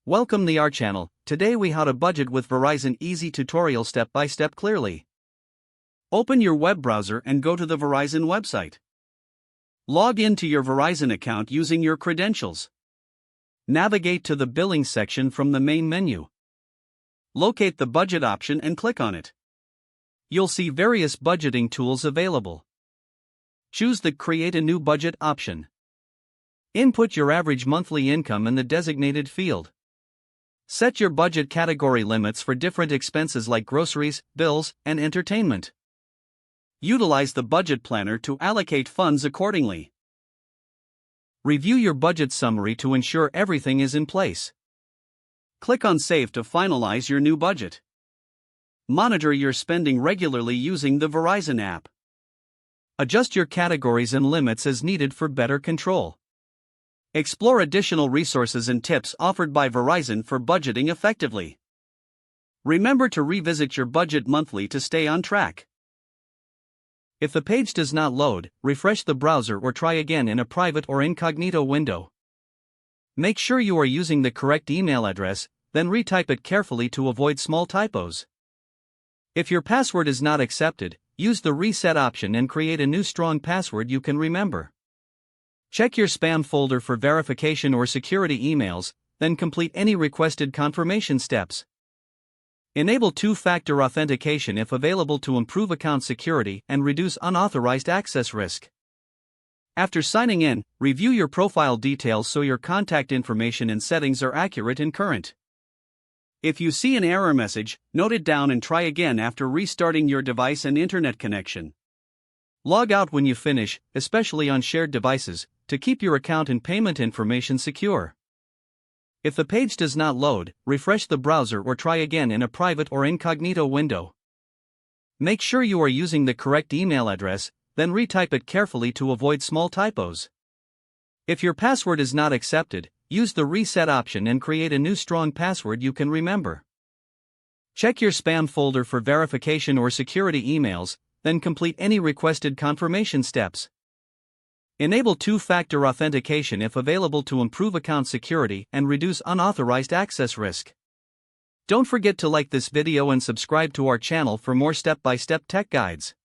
Welcome to our channel. Today we how to budget with Verizon easy tutorial step by step clearly. Open your web browser and go to the Verizon website. Log into your Verizon account using your credentials. Navigate to the billing section from the main menu. Locate the budget option and click on it. You'll see various budgeting tools available. Choose the Create a New Budget option. Input your average monthly income in the designated field. Set your budget category limits for different expenses like groceries, bills, and entertainment. Utilize the budget planner to allocate funds accordingly. Review your budget summary to ensure everything is in place. Click on Save to finalize your new budget. Monitor your spending regularly using the Verizon app. Adjust your categories and limits as needed for better control. Explore additional resources and tips offered by Verizon for budgeting effectively. Remember to revisit your budget monthly to stay on track. If the page does not load, refresh the browser or try again in a private or incognito window. Make sure you are using the correct email address, then retype it carefully to avoid small typos. If your password is not accepted, use the reset option and create a new strong password you can remember. Check your spam folder for verification or security emails, then complete any requested confirmation steps. Enable two-factor authentication if available to improve account security and reduce unauthorized access risk. After signing in, review your profile details so your contact information and settings are accurate and current. If you see an error message, note it down and try again after restarting your device and internet connection. Log out when you finish, especially on shared devices, to keep your account and payment information secure. If the page does not load, refresh the browser or try again in a private or incognito window. Make sure you are using the correct email address, then retype it carefully to avoid small typos. If your password is not accepted, use the reset option and create a new strong password you can remember. Check your spam folder for verification or security emails, then complete any requested confirmation steps. Enable two-factor authentication if available to improve account security and reduce unauthorized access risk. Don't forget to like this video and subscribe to our channel for more step-by-step tech guides.